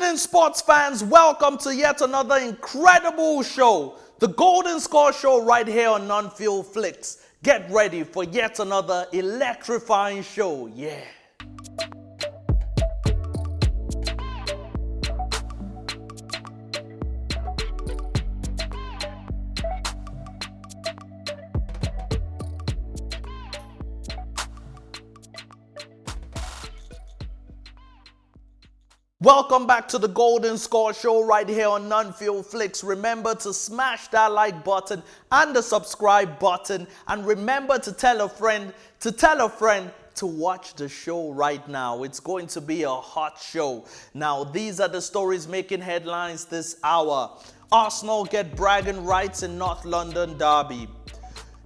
evening, sports fans. Welcome to yet another incredible show, the Golden Score Show right here on Non-Field Flicks. Get ready for yet another electrifying show, yeah. Welcome back to the Golden Score Show right here on Non-Field Flicks. Remember to smash that like button and the subscribe button. And remember to tell a friend to watch the show right now. It's going to be a hot show. Now, these are the stories making headlines this hour. Arsenal get bragging rights in North London derby.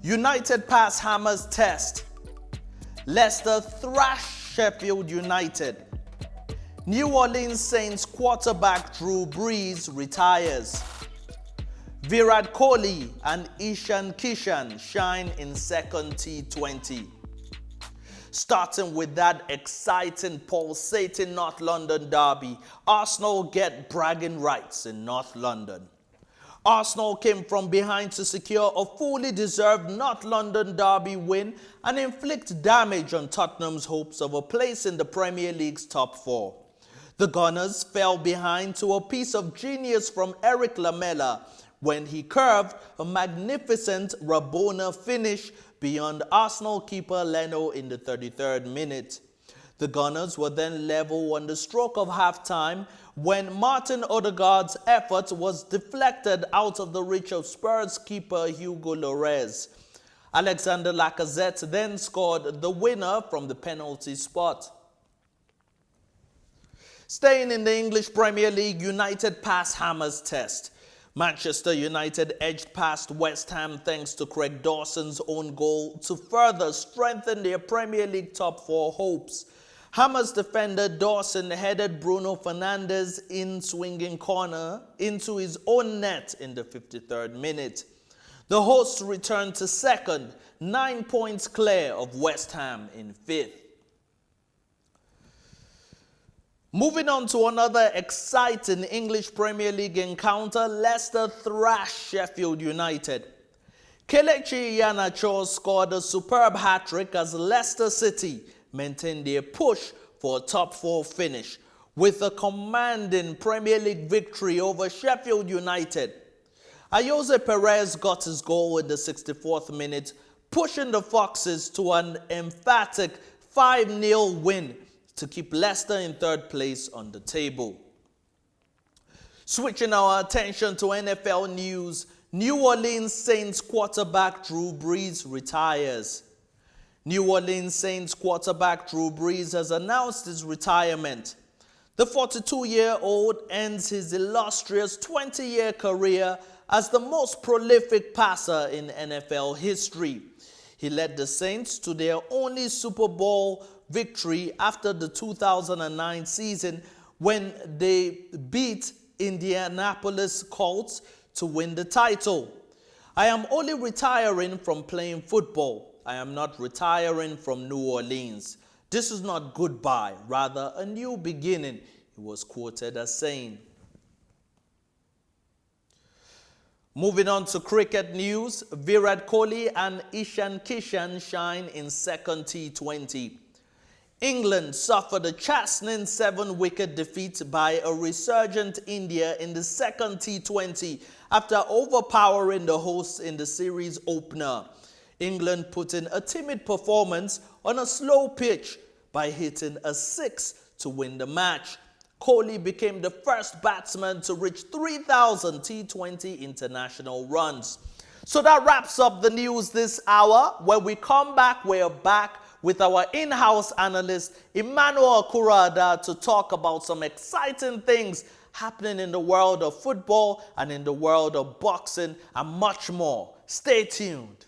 United pass Hammers test. Leicester thrash Sheffield United. New Orleans Saints quarterback Drew Brees retires. Virat Kohli and Ishan Kishan shine in second T20. Starting with that exciting, pulsating North London derby, Arsenal get bragging rights in North London. Arsenal came from behind to secure a fully deserved North London derby win and inflict damage on Tottenham's hopes of a place in the Premier League's top four. The Gunners fell behind to a piece of genius from Eric Lamela when he curved a magnificent Rabona finish beyond Arsenal keeper Leno in the 33rd minute. The Gunners were then level on the stroke of halftime when Martin Odegaard's effort was deflected out of the reach of Spurs keeper Hugo Lloris. Alexander Lacazette then scored the winner from the penalty spot. Staying in the English Premier League, United pass Hammers test. Manchester United edged past West Ham thanks to Craig Dawson's own goal to further strengthen their Premier League top four hopes. Hammers defender Dawson headed Bruno Fernandes in swinging corner into his own net in the 53rd minute. The hosts returned to second, 9 points clear of West Ham in fifth. Moving on to another exciting English Premier League encounter, Leicester thrash Sheffield United. Kelechi Iheanacho scored a superb hat-trick as Leicester City maintained their push for a top four finish with a commanding Premier League victory over Sheffield United. Ayoze Perez got his goal in the 64th minute, pushing the Foxes to an emphatic 5-0 win to keep Leicester in third place on the table. Switching our attention to NFL news, New Orleans Saints quarterback Drew Brees retires. New Orleans Saints quarterback Drew Brees has announced his retirement. The 42-year-old ends his illustrious 20-year career as the most prolific passer in NFL history. He led the Saints to their only Super Bowl victory after the 2009 season when they beat Indianapolis Colts to win the title. I am only retiring from playing football. I am not retiring from New Orleans. This is not goodbye, rather a new beginning, he was quoted as saying. Moving on to cricket news, Virat Kohli and Ishan Kishan shine in second T20. England suffered a chastening 7-wicket defeat by a resurgent India in the second T20 after overpowering the hosts in the series opener. England put in a timid performance on a slow pitch by hitting a 6 to win the match. Kohli became the first batsman to reach 3,000 T20 international runs. So that wraps up the news this hour. When we come back, we're back with our in-house analyst, Emmy Akura, to talk about some exciting things happening in the world of football and in the world of boxing and much more. Stay tuned.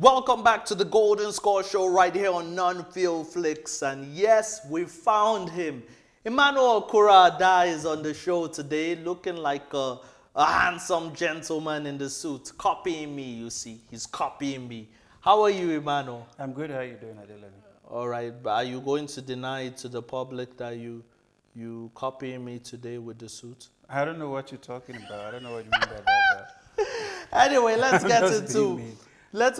Welcome back to the Golden Score Show right here on Non-Field Flicks. And yes, we found him. Emmanuel Akura is on the show today, looking like a handsome gentleman in the suit, copying me, you see. He's copying me. How are you, Emmanuel? I'm good. How are you doing, Adelani? All right, but are you going to deny it to the public that you copying me today with the suit? I don't know what you're talking about. I don't know what you mean by that. Anyway, let's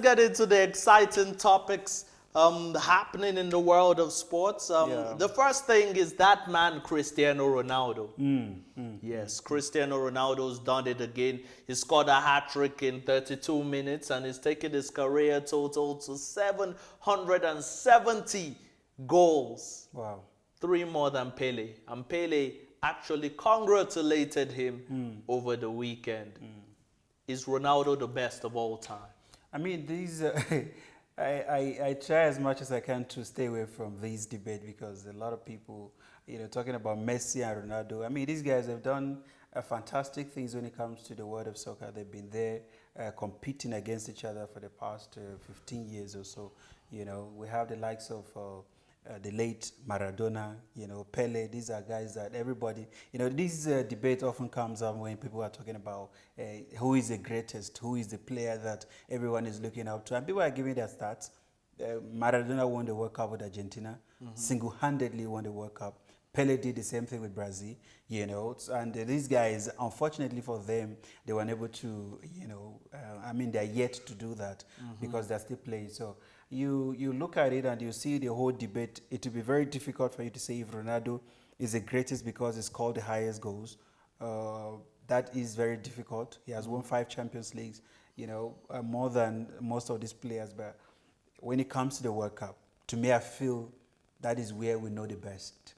get into the exciting topics happening in the world of sports. The first thing is that man, Cristiano Ronaldo. Yes, Cristiano Ronaldo's done it again. He scored a hat-trick in 32 minutes and he's taken his career total to 770 goals. Wow. 3 more than Pele. And Pele actually congratulated him over the weekend. Is Ronaldo the best of all time? I mean, these. I try as much as I can to stay away from this debate because a lot of people, talking about Messi and Ronaldo. I mean, these guys have done fantastic things when it comes to the world of soccer. They've been there competing against each other for the past 15 years or so. We have the likes of the late Maradona, Pele. These are guys that everybody, this debate often comes up when people are talking about who is the greatest, who is the player that everyone is looking up to. And people are giving their stats. Maradona won the World Cup with Argentina, single-handedly won the World Cup. Pele did the same thing with Brazil, and these guys, unfortunately for them, they were unable to, they're yet to do that because they're still playing. So you look at it and you see the whole debate. It will be very difficult for you to say if Ronaldo is the greatest because he scored the highest goals. That is very difficult. He has won 5 Champions Leagues, more than most of these players. But when it comes to the World Cup, to me, I feel that is where we know the best.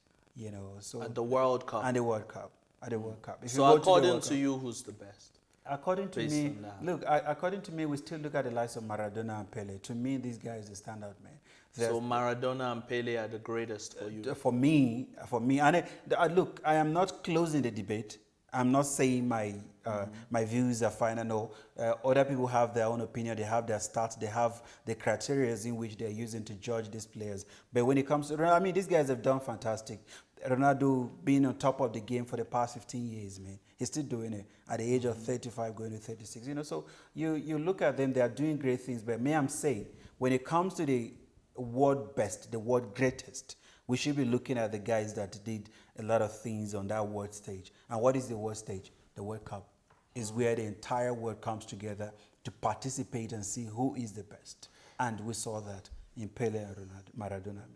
So at the World Cup. And the World Cup. At the World Cup. So according to you, who's the best? According to me, according to me, we still look at the likes of Maradona and Pele. To me, these guys are standout, man. So Maradona and Pele are the greatest for you? For me, and look, I am not closing the debate. I'm not saying my views are final. No, other people have their own opinion. They have their stats. They have the criteria in which they're using to judge these players. But when it comes to, these guys have done fantastic. Ronaldo being on top of the game for the past 15 years, man. He's still doing it at the age of 35, going to 36. So you look at them, they are doing great things. But I'm saying, when it comes to the world best, the world greatest, we should be looking at the guys that did a lot of things on that world stage. And what is the world stage? The World Cup is where the entire world comes together to participate and see who is the best. And we saw that in Pele and Maradona.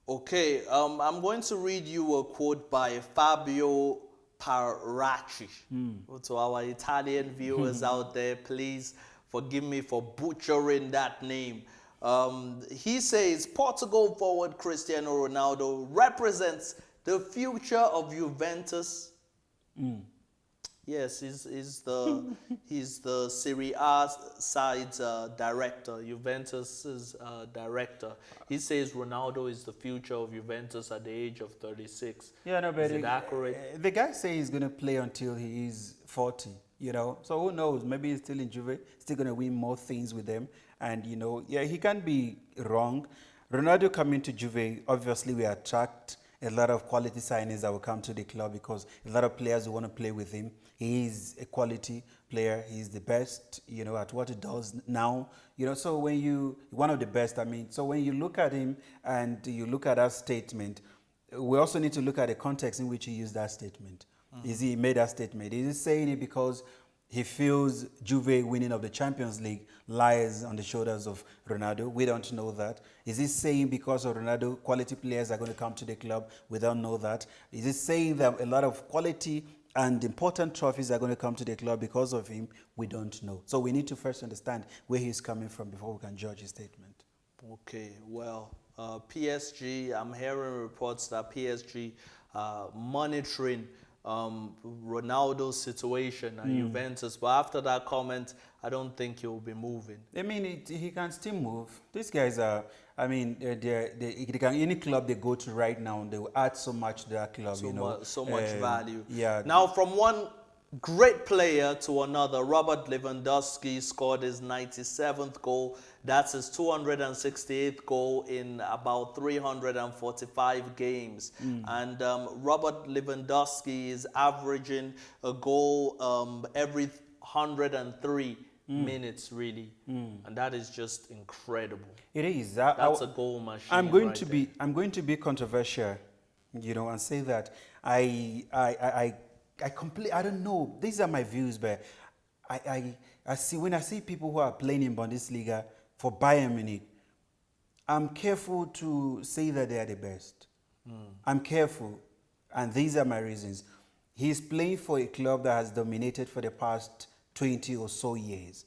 Okay, I'm going to read you a quote by Fabio Paracci. To our Italian viewers out there, please forgive me for butchering that name. He says, Portugal forward Cristiano Ronaldo represents the future of Juventus. Yes, he's the Serie A side's director, Juventus's director. He says Ronaldo is the future of Juventus at the age of 36. Yeah, no, but is it accurate? The guy says he's going to play until he is 40, So who knows? Maybe he's still in Juve, still going to win more things with them. And, he can't be wrong. Ronaldo coming to Juve, obviously we attract a lot of quality signings that will come to the club because a lot of players will want to play with him. He is a quality player. He's the best, at what he does now. So one of the best, so when you look at him and you look at that statement, we also need to look at the context in which he used that statement. Is he made that statement? Is he saying it because he feels Juve winning of the Champions League lies on the shoulders of Ronaldo? We don't know that. Is he saying because of Ronaldo, quality players are going to come to the club? We don't know that. Is he saying that a lot of quality and important trophies are going to come to the club because of him? We don't know. So we need to first understand where he's coming from before we can judge his statement. Okay, well, PSG, I'm hearing reports that PSG monitoring Ronaldo's situation at Juventus, but after that comment, I don't think he'll be moving. He can still move. These guys are, they can, any club they go to right now, they will add so much to that club, so much value. Yeah. Now, from one great player to another. Robert Lewandowski scored his 97th goal. That's his 268th goal in about 345 games. And Robert Lewandowski is averaging a goal every 103 minutes, really. And that is just incredible. It is. That's a goal machine. I'm going to be controversial, you know, and say that I don't know. These are my views, but I see, when I see people who are playing in Bundesliga for Bayern Munich, I'm careful to say that they are the best. I'm careful, and these are my reasons. He's playing for a club that has dominated for the past 20 or so years.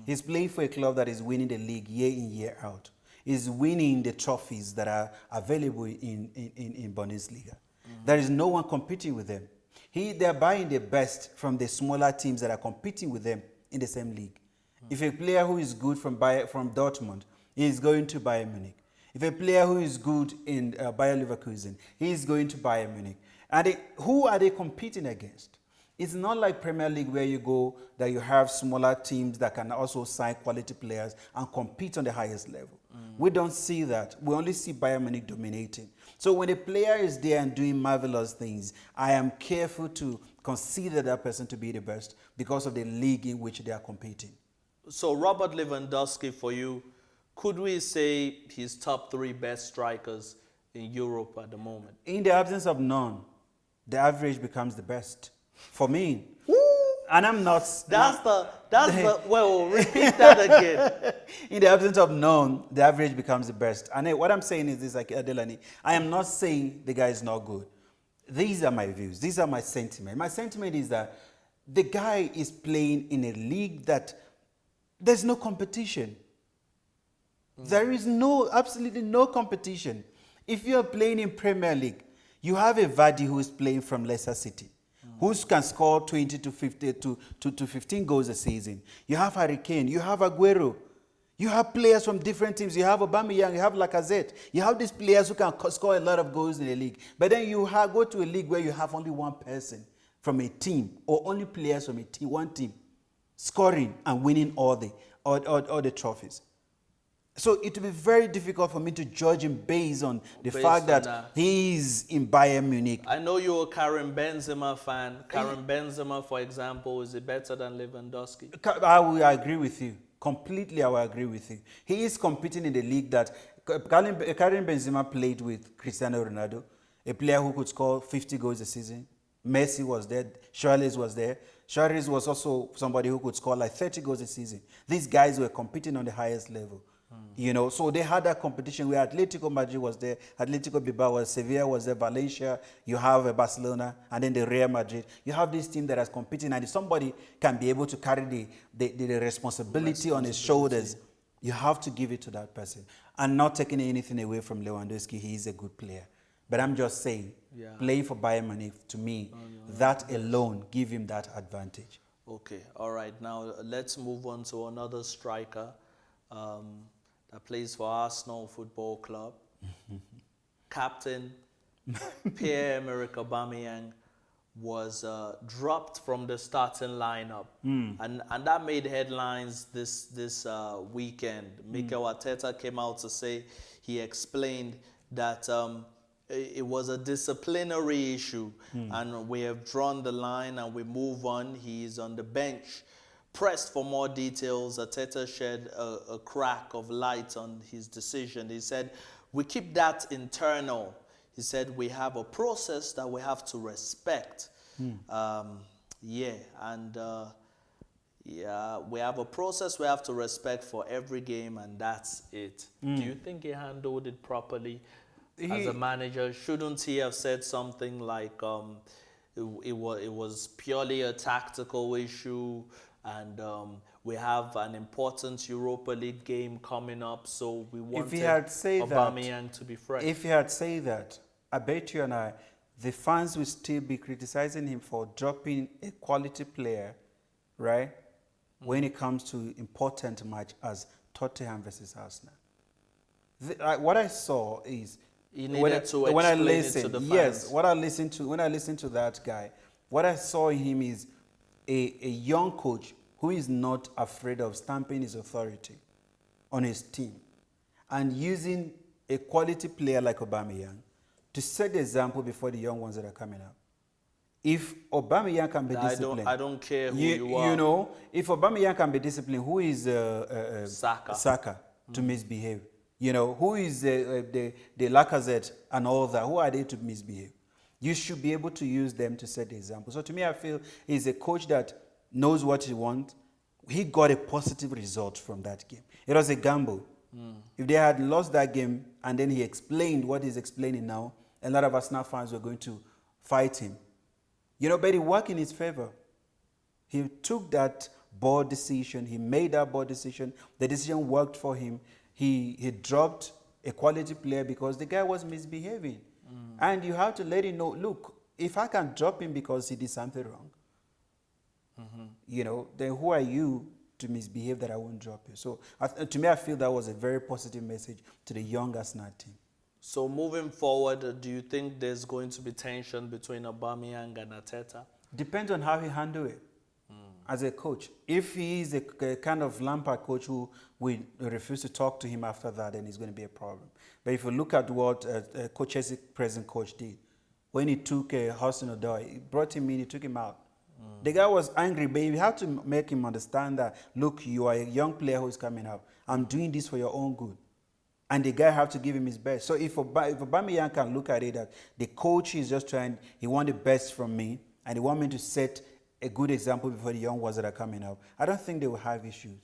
He's playing for a club that is winning the league year in, year out. He's winning the trophies that are available in Bundesliga. There is no one competing with them. They're buying the best from the smaller teams that are competing with them in the same league. If a player who is good from Dortmund, he is going to Bayern Munich. If a player who is good in Bayer Leverkusen, he is going to Bayern Munich. And who are they competing against? It's not like Premier League where you go that you have smaller teams that can also sign quality players and compete on the highest level. We don't see that. We only see Bayern Munich dominating. So when a player is there and doing marvelous things, I am careful to consider that person to be the best because of the league in which they are competing. So Robert Lewandowski, for you, could we say he's top 3 best strikers in Europe at the moment? In the absence of none, the average becomes the best. For me. Woo! And I'm not... Well, repeat that again. In the absence of none, the average becomes the best. And what I'm saying is this, like Adelani, I am not saying the guy is not good. These are my views. These are my sentiment. My sentiment is that the guy is playing in a league that there's no competition. There is absolutely no competition. If you're playing in Premier League, you have a Vardy who is playing from Leicester City, who can score 20 to 15 goals a season. You have Harry Kane, you have Aguero, you have players from different teams. You have Aubameyang, you have Lacazette. You have these players who can score a lot of goals in the league. But then you go to a league where you have only one person from a team, or only players from a team, one team, scoring and winning all the trophies. So it will be very difficult for me to judge him based on the fact that he's in Bayern Munich. I know you're a Karim Benzema fan. Karim Benzema, for example, is it better than Lewandowski? I will agree with you. Completely, I will agree with you. He is competing in the league that Karim Benzema played with Cristiano Ronaldo, a player who could score 50 goals a season. Messi was there. Suarez was there. Suarez was also somebody who could score like 30 goals a season. These guys were competing on the highest level. You know, so they had that competition where Atletico Madrid was there, Atletico Bilbao was, Sevilla was there, Valencia, you have Barcelona, and then the Real Madrid. You have this team that is competing, and if somebody can be able to carry the responsibility on his shoulders, you have to give it to that person. And not taking anything away from Lewandowski, he is a good player. But I'm just saying, playing for Bayern Munich, to me, that alone give him that advantage. Okay, all right. Now let's move on to another striker that plays for Arsenal Football Club. Captain Pierre-Emerick Aubameyang was dropped from the starting lineup, and that made headlines this weekend. Mikel Arteta came out to say, he explained that it was a disciplinary issue, and we have drawn the line and we move on. He's on the bench. Pressed for more details, Arteta shed a crack of light on his decision. He said, we keep that internal. He said, we have a process that we have to respect. We have a process we have to respect for every game, and that's it. Do you think he handled it properly as a manager? Shouldn't he have said something like it was purely a tactical issue, and we have an important Europa League game coming up, so we wanted Aubameyang to be fresh? If he had said that, I bet you and I, the fans will still be criticizing him for dropping a quality player, right? When it comes to important match as Tottenham versus Arsenal. What I saw is when I listened to that guy, what I saw in him is a young coach who is not afraid of stamping his authority on his team and using a quality player like Aubameyang to set the example before the young ones that are coming up. If Aubameyang can be disciplined, I don't care who you are. You know, if Aubameyang can be disciplined, who is Saka to misbehave? You know, who is the Lacazette and all that? Who are they to misbehave? You should be able to use them to set the example. So to me, I feel he's a coach that knows what he wants. He got a positive result from that game. It was a gamble. If they had lost that game and then he explained what he's explaining now, a lot of Arsenal fans were going to fight him. You know, but it worked in his favor. He took that bold decision. He made that bold decision. The decision worked for him. He dropped a quality player because the guy was misbehaving. And you have to let him know, look, if I can drop him because he did something wrong, you know, then who are you to misbehave that I won't drop you? So to me, I feel that was a very positive message to the young Arsenal team. So moving forward, do you think there's going to be tension between Aubameyang and Arteta? Depends on how he handle it as a coach. If he is a kind of Lampard coach who will refuse to talk to him after that, then it's going to be a problem. But if you look at what Chelsea's present coach did, when he took Hudson-Odoi, he brought him in, he took him out. The guy was angry, but you have to make him understand that, look, you are a young player who is coming up. I'm doing this for your own good. And the guy have to give him his best. So if Aubameyang can look at it that the coach is just trying, he wants the best from me, and he wants me to set a good example before the young ones that are coming up, I don't think they will have issues.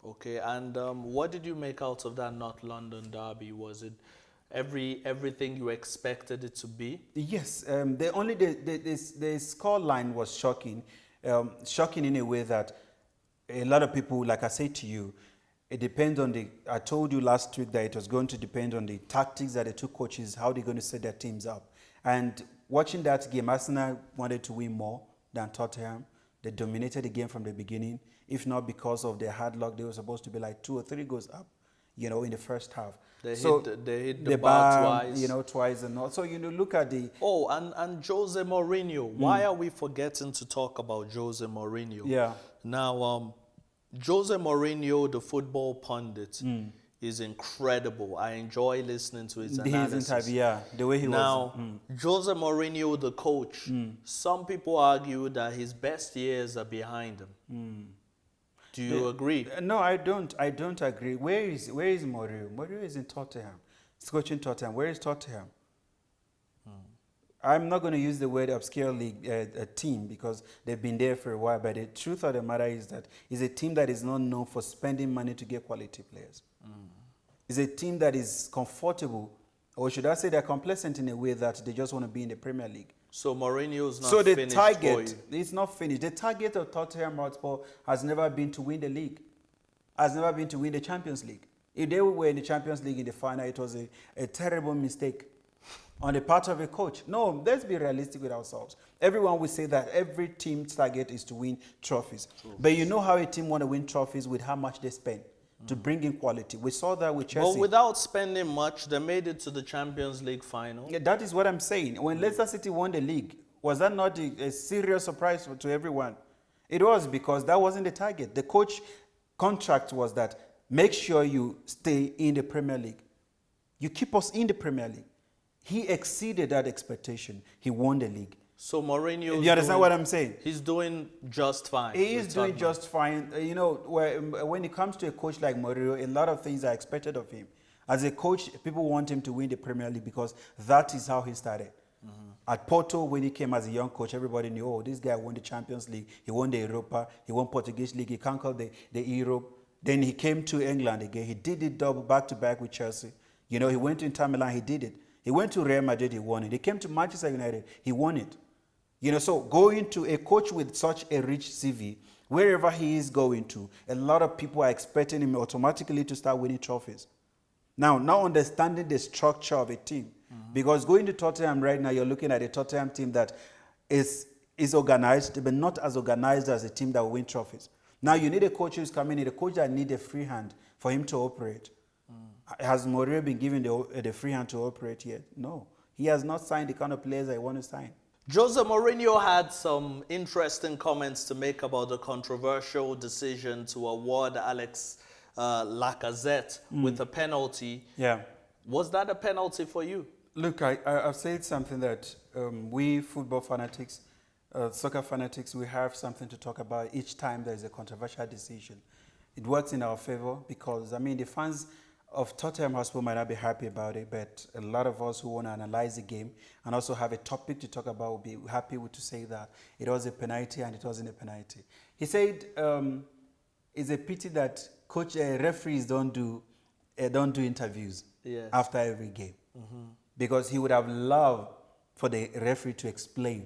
Okay, and what did you make out of that North London derby? Was it everything you expected it to be? Yes, the score line was shocking. Shocking in a way that a lot of people, like I said to you, it depends on I told you last week that it was going to depend on the tactics that the two coaches, how they're going to set their teams up. And watching that game, Arsenal wanted to win more than Tottenham. They dominated the game from the beginning. If not because of their hard luck, they were supposed to be like 2 or 3 goals up, you know, in the first half. They hit the bar twice. You know, twice and all. So, you know, look at the... Oh, and Jose Mourinho. Why are we forgetting to talk about Jose Mourinho? Yeah. Now, Jose Mourinho, the football pundit, is incredible. I enjoy listening to his analysis. The way he was. Now, Jose Mourinho, the coach, some people argue that his best years are behind him. Do you agree? No, I don't. I don't agree. Where is Mourinho? Mourinho is in Tottenham. He's coaching Tottenham. Where is Tottenham? I'm not going to use the word obscure league team because they've been there for a while. But the truth of the matter is that it's a team that is not known for spending money to get quality players. It's a team that is comfortable, or should I say they're complacent in a way that they just want to be in the Premier League. So Mourinho's not finished. So the target, it's not finished. The target of Tottenham Hotspur has never been to win the league, has never been to win the Champions League. If they were in the Champions League in the final, it was a terrible mistake on the part of a coach. No, let's be realistic with ourselves. Everyone will say that every team's target is to win trophies. But you know how a team want to win trophies with how much they spend to bring in quality. We saw that with Chelsea. But without spending much, they made it to the Champions League final. Yeah, that is what I'm saying. When Leicester City won the league, was that not a serious surprise to everyone? It was, because that wasn't the target. The coach contract was that make sure you stay in the Premier League. You keep us in the Premier League. He exceeded that expectation. He won the league. So Mourinho... You understand what I'm saying? He's doing just fine. He is doing just fine. You know, when it comes to a coach like Mourinho, a lot of things are expected of him. As a coach, people want him to win the Premier League because that is how he started. At Porto, when he came as a young coach, everybody knew, oh, this guy won the Champions League. He won the Europa. He won Portuguese League. He conquered the Europe. Then he came to England again. He did it double back-to-back with Chelsea. You know, he went to Inter Milan. He did it. He went to Real Madrid. He won it. He came to Manchester United. He won it. You know, so going to a coach with such a rich CV, wherever he is going to, a lot of people are expecting him automatically to start winning trophies. Now understanding the structure of a team. Because going to Tottenham right now, you're looking at a Tottenham team that is organized, but not as organized as a team that will win trophies. Now you need a coach who's coming in, a coach that needs a free hand for him to operate. Has Mourinho been given the free hand to operate yet? No. He has not signed the kind of players I want to sign. Jose Mourinho had some interesting comments to make about the controversial decision to award Alex Lacazette with a penalty. Yeah. Was that a penalty for you? Look, I've said something that we football fanatics, soccer fanatics, we have something to talk about each time there is a controversial decision. It works in our favor because, I mean, the fans of Tottenham Hotspur might not be happy about it, but a lot of us who want to analyze the game and also have a topic to talk about will be happy to say that it was a penalty and it wasn't a penalty. He said it's a pity that referees don't do interviews after every game, because he would have loved for the referee to explain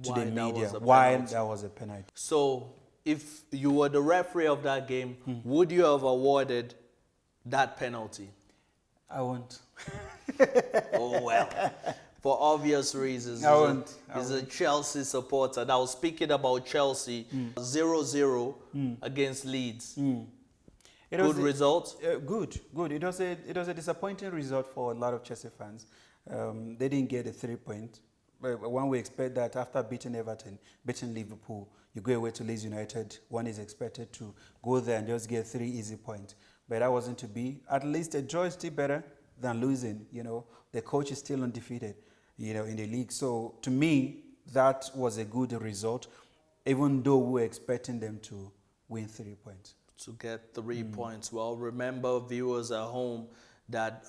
to the media why that was a penalty. So if you were the referee of that game, would you have awarded that penalty? I won't. Oh, well, for obvious reasons. I won't. He's a Chelsea supporter. Now, speaking about Chelsea, 0-0 against Leeds. Good result? Good. It was a disappointing result for a lot of Chelsea fans. They didn't get a 3 point. But one we expect that after beating Everton, beating Liverpool, you go away to Leeds United, one is expected to go there and just get 3 easy points. But that wasn't to be. At least a draw is still better than losing. You know, the coach is still undefeated, you know, in the league. So to me, that was a good result, even though we were expecting them to win 3 points. To get 3 points. Well, remember, viewers at home, that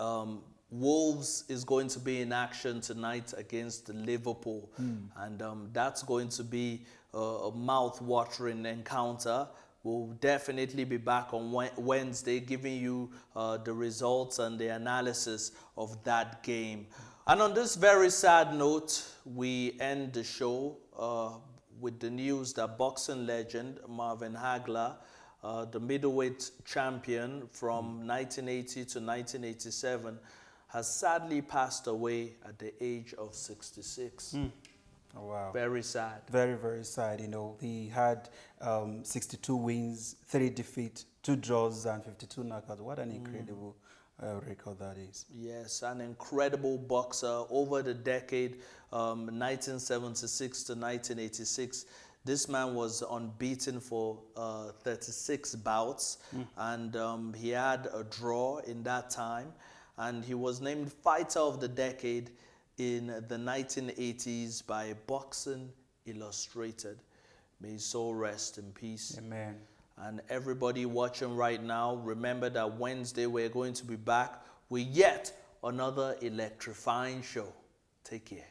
Wolves is going to be in action tonight against Liverpool. And that's going to be a mouth-watering encounter. We'll definitely be back on Wednesday giving you the results and the analysis of that game. And on this very sad note, we end the show with the news that boxing legend Marvin Hagler, the middleweight champion from 1980 to 1987, has sadly passed away at the age of 66. Oh, wow. Very sad. Very, very sad. You know, he had 62 wins, 3 defeats, 2 draws, and 52 knockouts. What an incredible record that is. Yes, an incredible boxer over the decade, 1976 to 1986. This man was unbeaten for 36 bouts, and he had a draw in that time. And he was named Fighter of the Decade in the 1980s by Boxing Illustrated. May his soul rest in peace. Amen. And everybody watching right now, remember that Wednesday we're going to be back with yet another electrifying show. Take care.